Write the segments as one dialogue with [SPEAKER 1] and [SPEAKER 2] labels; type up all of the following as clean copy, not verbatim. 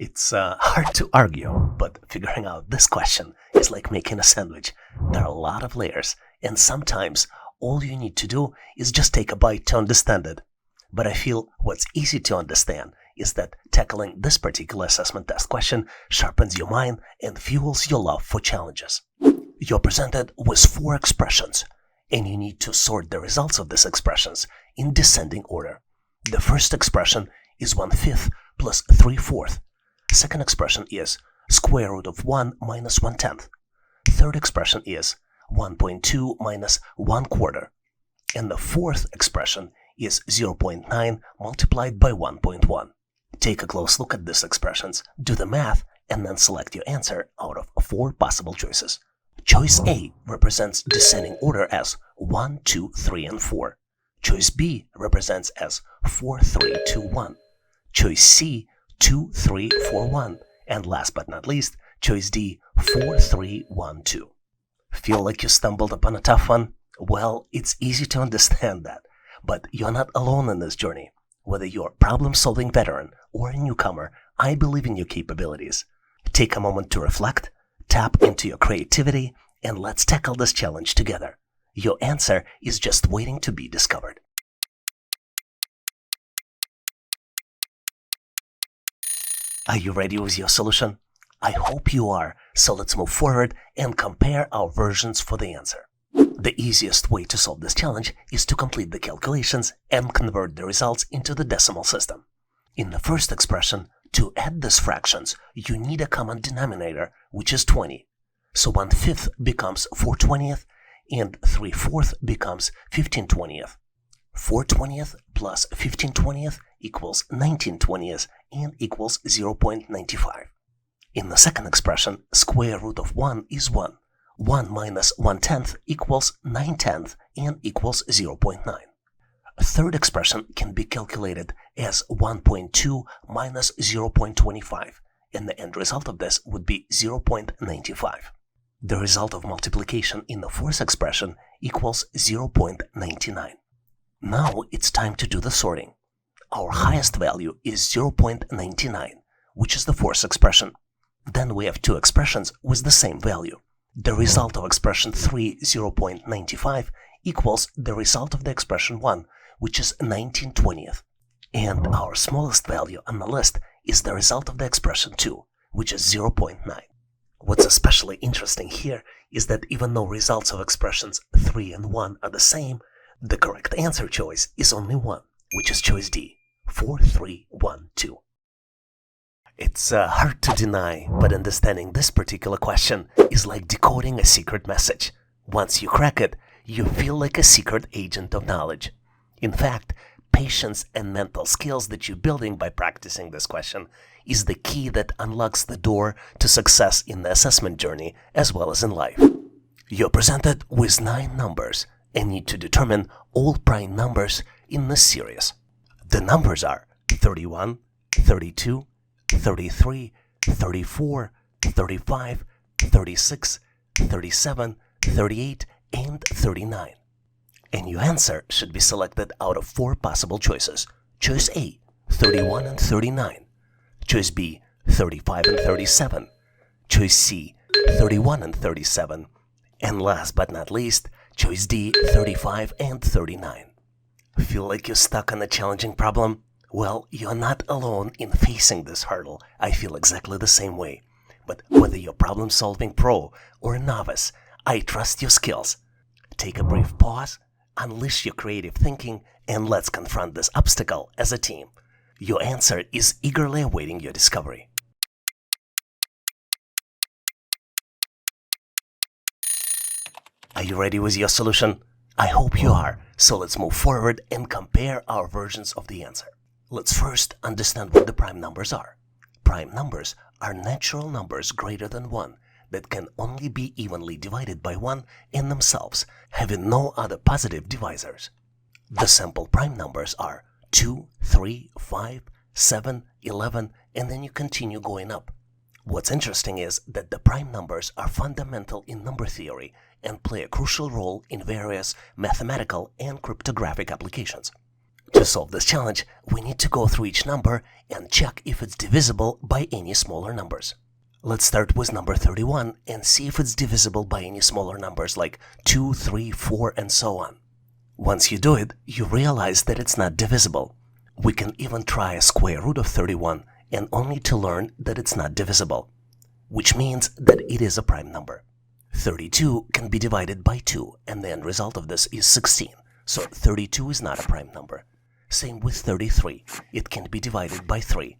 [SPEAKER 1] It's hard to argue, but figuring out this question is like making a sandwich. There are a lot of layers, and sometimes all you need to do is just take a bite to understand it. But I feel what's easy to understand is that tackling this particular assessment test question sharpens your mind and fuels your love for challenges. You're presented with 4 expressions, and you need to sort the results of these expressions in descending order. The first expression is 1/5 plus 3/4. Second expression is square root of 1 minus 1/10. Third expression is 1.2 minus 1/4. And the fourth expression is 0.9 multiplied by 1.1. Take a close look at these expressions, do the math, and then select your answer out of 4 possible choices. Choice A represents descending order as 1, 2, 3, and 4. Choice B represents as 4, 3, 2, 1. Choice C, 2, 3, 4, 1. And last but not least, choice D, 4, 3, 1, 2. Feel like you stumbled upon a tough one? Well, it's easy to understand that. But you're not alone in this journey. Whether you're a problem-solving veteran or a newcomer, I believe in your capabilities. Take a moment to reflect, tap into your creativity, and let's tackle this challenge together. Your answer is just waiting to be discovered. Are you ready with your solution? I hope you are, so let's move forward and compare our versions for the answer. The easiest way to solve this challenge is to complete the calculations and convert the results into the decimal system. In the first expression, to add these fractions, you need a common denominator, which is 20. So 1/5 becomes 4/20 and 3/4 becomes 15/20. 4/20 plus 15/20 equals 19/20 and equals 0.95. In the second expression, square root of 1 is 1. 1 minus 1/10 equals 9/10 and equals 0.9. A third expression can be calculated as 1.2 minus 0.25, and the end result of this would be 0.95. The result of multiplication in the fourth expression equals 0.99. Now it's time to do the sorting. Our highest value is 0.99, which is the fourth expression. Then we have 2 expressions with the same value. The result of expression 3, 0.95, equals the result of the expression 1, which is 19/20. And our smallest value on the list is the result of the expression 2, which is 0.9. What's especially interesting here is that even though results of expressions 3 and 1 are the same, the correct answer choice is only one, which is choice D, 4, 3, 1, 2. It's hard to deny, but understanding this particular question is like decoding a secret message. Once you crack it, you feel like a secret agent of knowledge. In fact, patience and mental skills that you're building by practicing this question is the key that unlocks the door to success in the assessment journey as well as in life. You're presented with 9 numbers and need to determine all prime numbers in this series. The numbers are 31, 32, 33, 34, 35, 36, 37, 38, and 39. And your answer should be selected out of 4 possible choices. Choice A, 31 and 39. Choice B, 35 and 37. Choice C, 31 and 37. And last but not least, choice D, 35 and 39. Feel like you're stuck on a challenging problem? Well, you're not alone in facing this hurdle. I feel exactly the same way. But whether you're problem-solving pro or a novice, I trust your skills. Take a brief pause, unleash your creative thinking, and let's confront this obstacle as a team. Your answer is eagerly awaiting your discovery. Are you ready with your solution? I hope you are, so let's move forward and compare our versions of the answer. Let's first understand what the prime numbers are. Prime numbers are natural numbers greater than 1 that can only be evenly divided by 1 in themselves, having no other positive divisors. The simple prime numbers are 2, 3, 5, 7, 11, and then you continue going up. What's interesting is that the prime numbers are fundamental in number theory and play a crucial role in various mathematical and cryptographic applications. To solve this challenge, we need to go through each number and check if it's divisible by any smaller numbers. Let's start with number 31 and see if it's divisible by any smaller numbers like 2, 3, 4, and so on. Once you do it, you realize that it's not divisible. We can even try a square root of 31 and only to learn that it's not divisible, which means that it is a prime number. 32 can be divided by 2 and the end result of this is 16, so 32 is not a prime number. Same with 33, it can be divided by 3.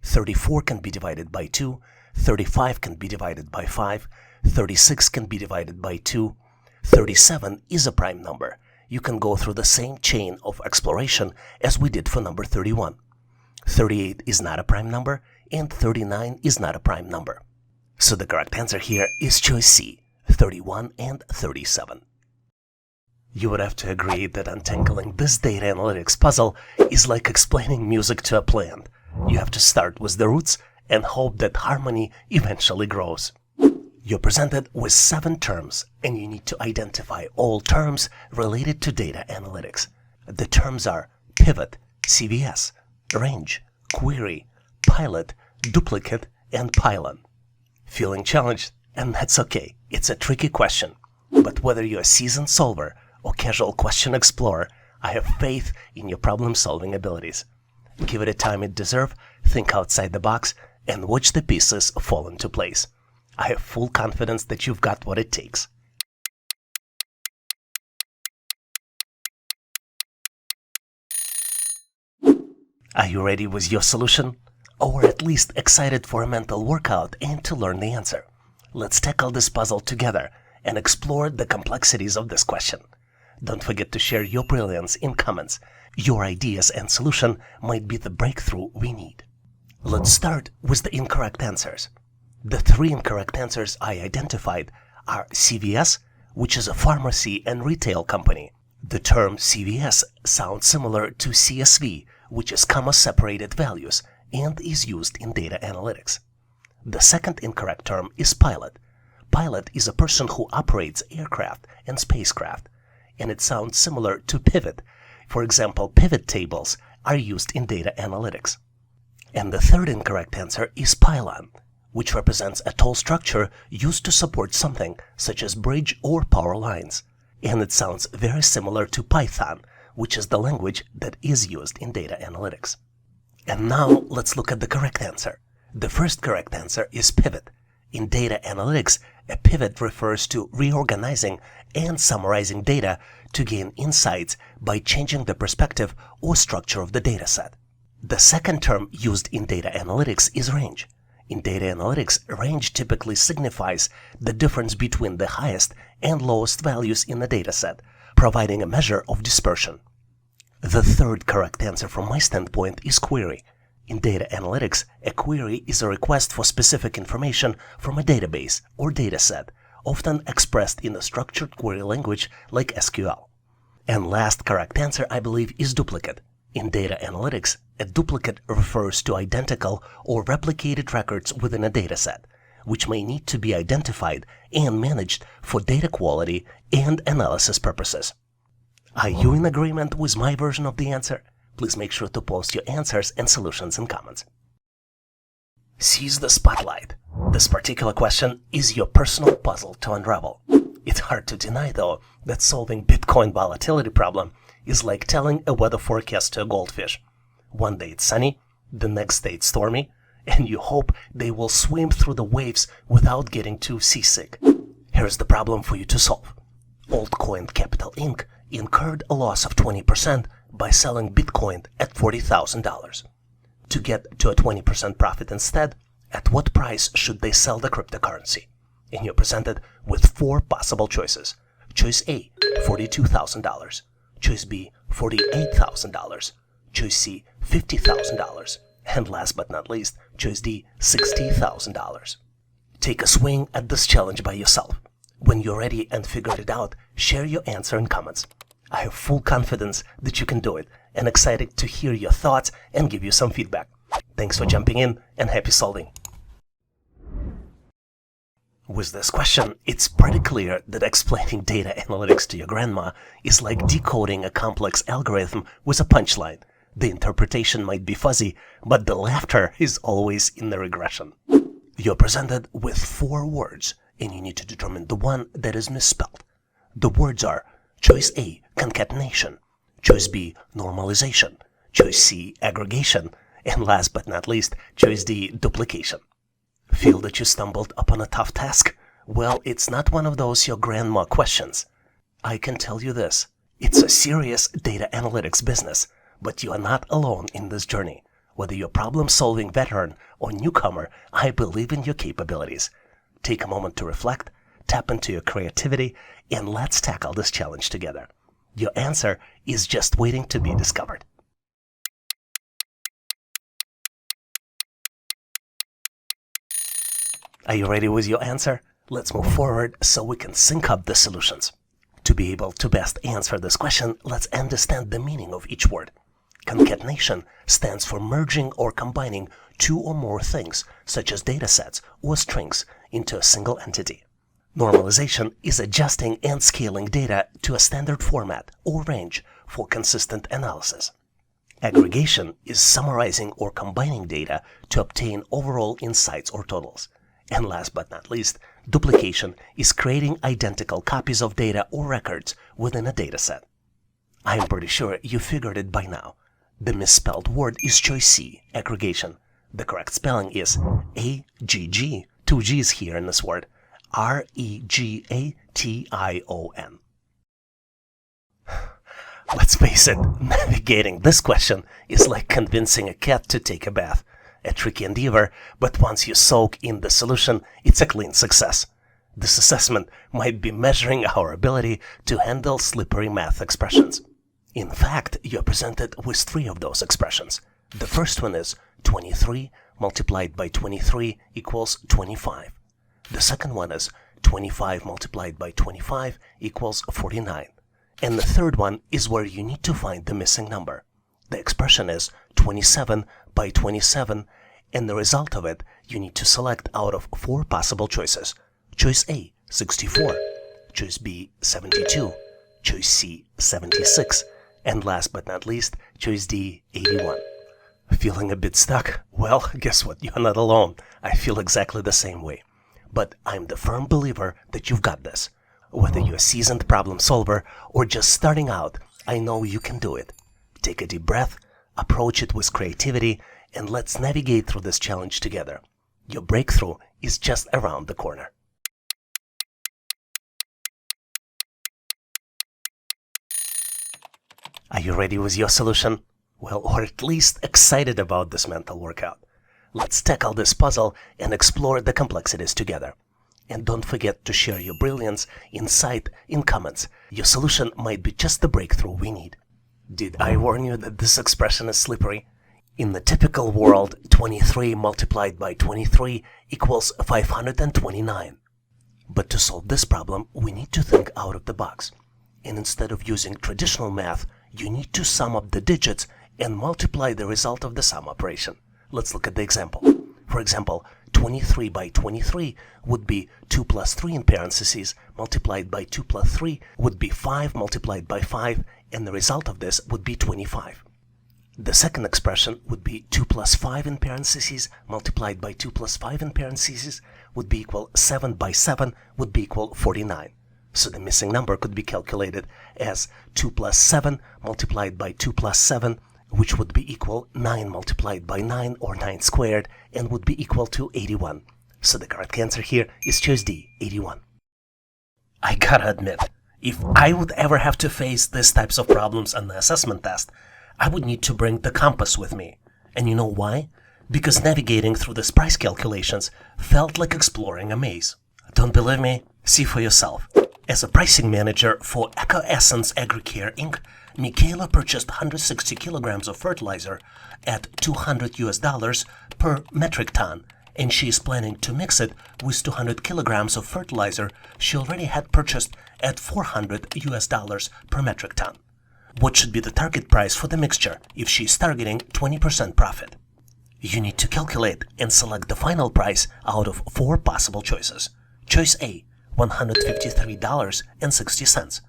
[SPEAKER 1] 34 can be divided by 2, 35 can be divided by 5, 36 can be divided by 2, 37 is a prime number. You can go through the same chain of exploration as we did for number 31. 38 is not a prime number, and 39 is not a prime number. So the correct answer here is choice C, 31 and 37. You would have to agree that untangling this data analytics puzzle is like explaining music to a plant. You have to start with the roots and hope that harmony eventually grows. You're presented with 7 terms, and you need to identify all terms related to data analytics. The terms are pivot, CVS, range, query, pilot, duplicate, and pylon. Feeling challenged? And that's okay. It's a tricky question. But whether you're a seasoned solver or casual question explorer, I have faith in your problem-solving abilities. Give it a time it deserves, think outside the box, and watch the pieces fall into place. I have full confidence that you've got what it takes. Are you ready with your solution? Or at least excited for a mental workout and to learn the answer? Let's tackle this puzzle together and explore the complexities of this question. Don't forget to share your brilliance in comments. Your ideas and solution might be the breakthrough we need. Let's start with the incorrect answers. The 3 incorrect answers I identified are CVS, which is a pharmacy and retail company. The term CVS sounds similar to CSV, which is comma-separated values, and is used in data analytics. The second incorrect term is pilot. Pilot is a person who operates aircraft and spacecraft, and it sounds similar to pivot. For example, pivot tables are used in data analytics. And the third incorrect answer is pylon, which represents a tall structure used to support something such as bridge or power lines. And it sounds very similar to Python, which is the language that is used in data analytics. And now let's look at the correct answer. The first correct answer is pivot. In data analytics, a pivot refers to reorganizing and summarizing data to gain insights by changing the perspective or structure of the dataset. The second term used in data analytics is range. In data analytics, range typically signifies the difference between the highest and lowest values in the dataset, providing a measure of dispersion. The third correct answer from my standpoint is query. In data analytics, a query is a request for specific information from a database or dataset, often expressed in a structured query language like SQL. And last correct answer, I believe, is duplicate. In data analytics, a duplicate refers to identical or replicated records within a dataset, which may need to be identified and managed for data quality and analysis purposes. Are you in agreement with my version of the answer? Please make sure to post your answers and solutions in comments. Seize the spotlight. This particular question is your personal puzzle to unravel. It's hard to deny, though, that solving Bitcoin volatility problem is like telling a weather forecast to a goldfish. One day it's sunny, the next day it's stormy, and you hope they will swim through the waves without getting too seasick. Here's the problem for you to solve. Altcoin Capital Inc. incurred a loss of 20% by selling Bitcoin at $40,000. To get to a 20% profit instead, at what price should they sell the cryptocurrency? And you're presented with 4 possible choices. Choice A, $42,000. Choice B, $48,000. Choice C, $50,000. And last but not least, choice D, $60,000. Take a swing at this challenge by yourself. When you're ready and figured it out, share your answer in comments. I have full confidence that you can do it, and excited to hear your thoughts and give you some feedback. Thanks for jumping in, and happy solving. With this question, it's pretty clear that explaining data analytics to your grandma is like decoding a complex algorithm with a punchline. The interpretation might be fuzzy, but the laughter is always in the regression. You're presented with 4 words, and you need to determine the one that is misspelled. The words are choice A, concatenation, choice B, normalization, choice C, aggregation, and last but not least, choice D, duplication. Feel that you stumbled upon a tough task? Well, it's not one of those your grandma questions. I can tell you this, it's a serious data analytics business, but you are not alone in this journey. Whether you're a problem-solving veteran or newcomer, I believe in your capabilities. Take a moment to reflect, tap into your creativity, and let's tackle this challenge together. Your answer is just waiting to be discovered. Are you ready with your answer? Let's move forward so we can sync up the solutions. To be able to best answer this question, let's understand the meaning of each word. Concatenation stands for merging or combining 2 or more things, such as datasets or strings, into a single entity. Normalization is adjusting and scaling data to a standard format or range for consistent analysis. Aggregation is summarizing or combining data to obtain overall insights or totals. And last but not least, duplication is creating identical copies of data or records within a dataset. I'm pretty sure you figured it by now. The misspelled word is choice C, aggregation. The correct spelling is A-G-G, 2 G's here in this word, R-E-G-A-T-I-O-N. Let's face it, navigating this question is like convincing a cat to take a bath. A tricky endeavor, but once you soak in the solution, it's a clean success. This assessment might be measuring our ability to handle slippery math expressions. In fact, you're presented with 3 of those expressions. The first one is 23 multiplied by 23 equals 25. The second one is 25 multiplied by 25 equals 49. And the third one is where you need to find the missing number. The expression is 27 by 27, and the result of it you need to select out of 4 possible choices. Choice A, 64, choice B, 72, choice C, 76, and last but not least, choice D, 81. Feeling a bit stuck? Well, guess what? You're not alone. I feel exactly the same way. But I'm the firm believer that you've got this. Whether you're a seasoned problem solver or just starting out, I know you can do it. Take a deep breath, approach it with creativity, and let's navigate through this challenge together. Your breakthrough is just around the corner. Are you ready with your solution? Well, or at least excited about this mental workout. Let's tackle this puzzle and explore the complexities together. And don't forget to share your brilliance, insight in comments. Your solution might be just the breakthrough we need. Did I warn you that this expression is slippery? In the typical world, 23 multiplied by 23 equals 529. But to solve this problem, we need to think out of the box. And instead of using traditional math, you need to sum up the digits and multiply the result of the sum operation. Let's look at the example. For example, 23 by 23 would be 2 plus 3 in parentheses multiplied by 2 plus 3 would be 5 multiplied by 5, and the result of this would be 25. The second expression would be 2 plus 5 in parentheses multiplied by 2 plus 5 in parentheses would be equal 7 by 7 would be equal 49. So the missing number could be calculated as 2 plus 7 multiplied by 2 plus 7, which would be equal 9 multiplied by 9 or 9 squared and would be equal to 81. So the correct answer here is choice D, 81. I gotta admit, if I would ever have to face these types of problems on the assessment test, I would need to bring the compass with me. And you know why? Because navigating through these price calculations felt like exploring a maze. Don't believe me? See for yourself. As a pricing manager for Eco Essence Agricare Inc., Michaela purchased 160 kilograms of fertilizer at $200 per metric ton, and she is planning to mix it with 200 kilograms of fertilizer she already had purchased at $400 per metric ton. What should be the target price for the mixture if she is targeting 20% profit? You need to calculate and select the final price out of 4 possible choices. Choice A, $153.60.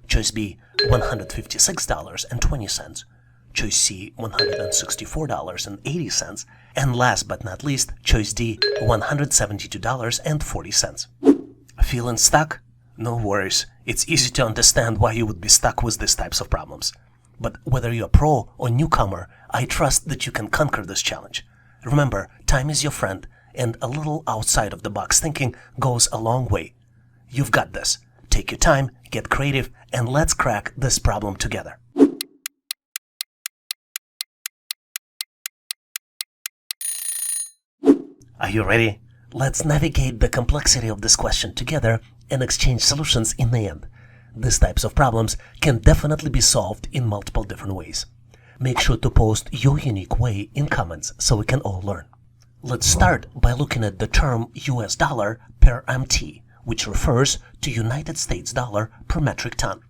[SPEAKER 1] Choice B, $156.20. Choice C, $164.80. And last but not least, choice D, $172.40. Feeling stuck? No worries. It's easy to understand why you would be stuck with these types of problems. But whether you're a pro or newcomer, I trust that you can conquer this challenge. Remember, time is your friend, and a little outside of the box thinking goes a long way. You've got this. Take your time, get creative, and let's crack this problem together. Are you ready? Let's navigate the complexity of this question together and exchange solutions in the end. These types of problems can definitely be solved in multiple different ways. Make sure to post your unique way in comments so we can all learn. Let's start by looking at the term US dollar per MT, which refers to United States dollar per metric ton.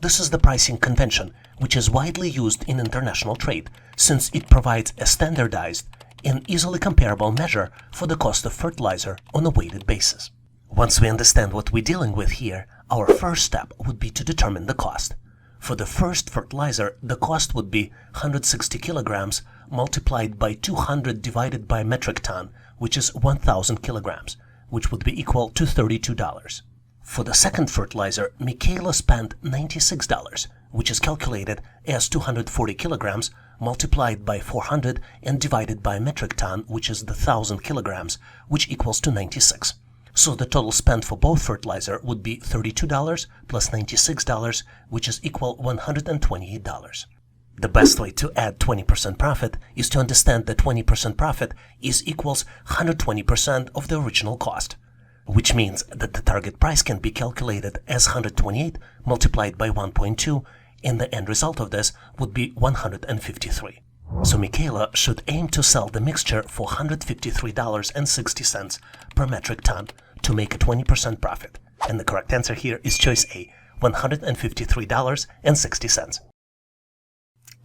[SPEAKER 1] This is the pricing convention, which is widely used in international trade, since it provides a standardized and easily comparable measure for the cost of fertilizer on a weighted basis. Once we understand what we're dealing with here, our first step would be to determine the cost. For the first fertilizer, the cost would be 160 kilograms multiplied by 200 divided by metric ton, which is 1,000 kilograms, which would be equal to $32. For the second fertilizer, Michaela spent $96, which is calculated as 240 kilograms multiplied by 400 and divided by metric ton, which is the 1,000 kilograms, which equals to 96. So the total spent for both fertilizer would be $32 plus $96, which is equal $128. The best way to add 20% profit is to understand that 20% profit is equals 120% of the original cost, which means that the target price can be calculated as 128 multiplied by 1.2, and the end result of this would be 153. So Michaela should aim to sell the mixture for $153.60 per metric ton to make a 20% profit. And the correct answer here is choice A, $153.60.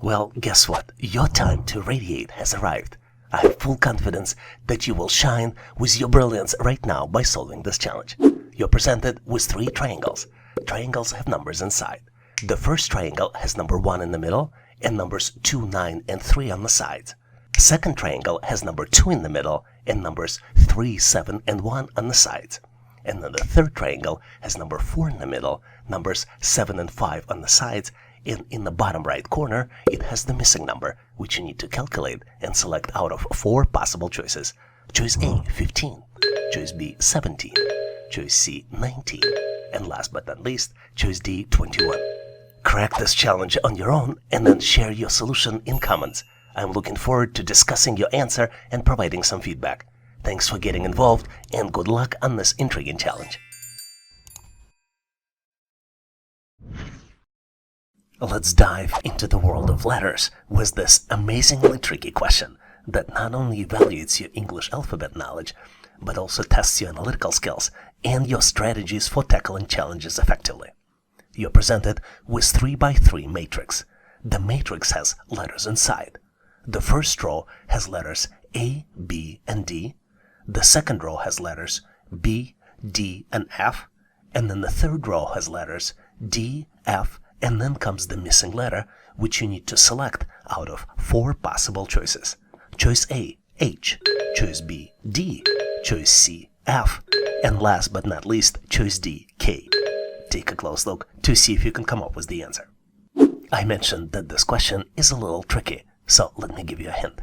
[SPEAKER 1] Well, guess what? Your time to radiate has arrived. I have full confidence that you will shine with your brilliance right now by solving this challenge. You're presented with 3 triangles. Triangles have numbers inside. The first triangle has number 1 in the middle and numbers 2, 9, and 3 on the sides. Second triangle has number 2 in the middle and numbers 3, 7, and 1 on the sides. And then the third triangle has number 4 in the middle, numbers 7 and 5 on the sides, and in the bottom right corner it has the missing number, which you need to calculate and select out of 4 possible choices. Choice A, 15, choice B, 17, choice C, 19, and last but not least, choice D, 21. Crack this challenge on your own and then share your solution in comments. I'm looking forward to discussing your answer and providing some feedback. Thanks for getting involved and good luck on this intriguing challenge. Let's dive into the world of letters with this amazingly tricky question that not only evaluates your English alphabet knowledge, but also tests your analytical skills and your strategies for tackling challenges effectively. You're presented with 3x3 matrix. The matrix has letters inside. The first row has letters A, B, and D. The second row has letters B, D, and F. And then the third row has letters D, F, and then comes the missing letter, which you need to select out of 4 possible choices. Choice A, H. Choice B, D. Choice C, F. And last but not least, choice D, K. Take a close look to see if you can come up with the answer. I mentioned that this question is a little tricky, so let me give you a hint.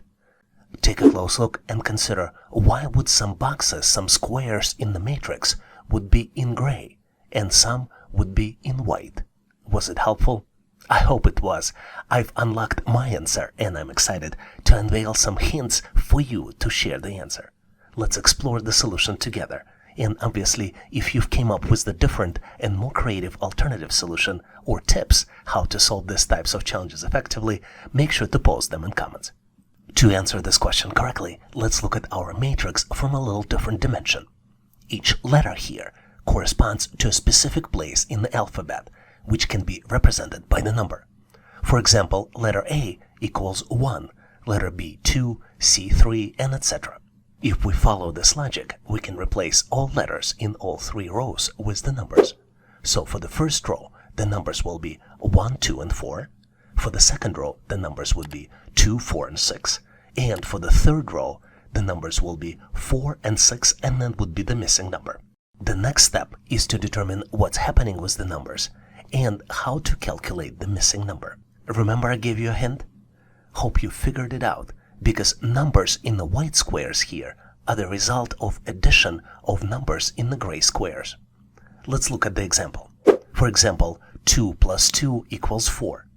[SPEAKER 1] Take a close look and consider why would some boxes, some squares in the matrix would be in gray and some would be in white. Was it helpful? I hope it was. I've unlocked my answer and I'm excited to unveil some hints for you to share the answer. Let's explore the solution together. And obviously, if you've came up with the different and more creative alternative solution or tips how to solve these types of challenges effectively, make sure to post them in comments. To answer this question correctly, let's look at our matrix from a little different dimension. Each letter here corresponds to a specific place in the alphabet, which can be represented by the number. For example, letter A equals 1, letter B 2, C 3, and etc. If we follow this logic, we can replace all letters in all three rows with the numbers. So for the first row, the numbers will be 1, 2, and 4. For the second row, the numbers would be 2, 4, and 6. And for the third row, the numbers will be 4 and 6, and then would be the missing number. The next step is to determine what's happening with the numbers and how to calculate the missing number. Remember I gave you a hint? Hope you figured it out, because numbers in the white squares here are the result of addition of numbers in the gray squares. Let's look at the example. For example, 2 plus 2 equals 4.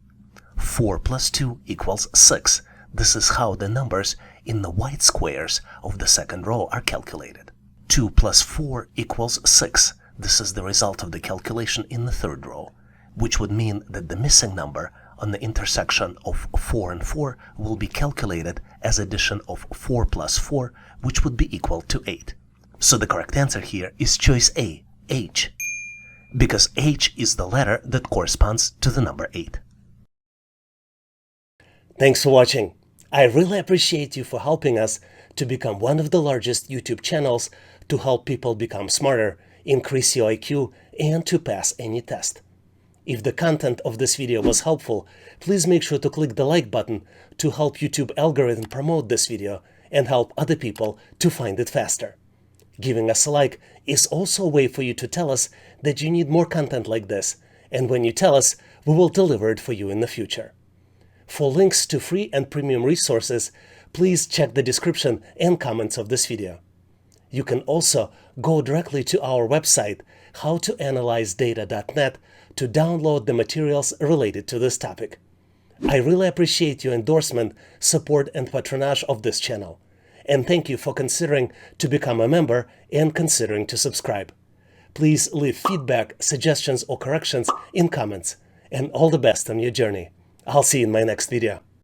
[SPEAKER 1] 4 plus 2 equals 6. This is how the numbers in the white squares of the second row are calculated. 2 plus 4 equals 6. This is the result of the calculation in the third row, which would mean that the missing number on the intersection of 4 and 4 will be calculated as addition of 4 plus 4, which would be equal to 8. So the correct answer here is choice A, H, because H is the letter that corresponds to the number 8. Thanks for watching. I really appreciate you for helping us to become one of the largest YouTube channels to help people become smarter, increase your IQ, and to pass any test. If the content of this video was helpful, please make sure to click the like button to help YouTube algorithm promote this video and help other people to find it faster. Giving us a like is also a way for you to tell us that you need more content like this, and when you tell us, we will deliver it for you in the future. For links to free and premium resources, please check the description and comments of this video. You can also go directly to our website, howtoanalyzedata.net, to download the materials related to this topic. I really appreciate your endorsement, support, and patronage of this channel. And thank you for considering to become a member and considering to subscribe. Please leave feedback, suggestions, or corrections in comments. And all the best on your journey. I'll see you in my next video.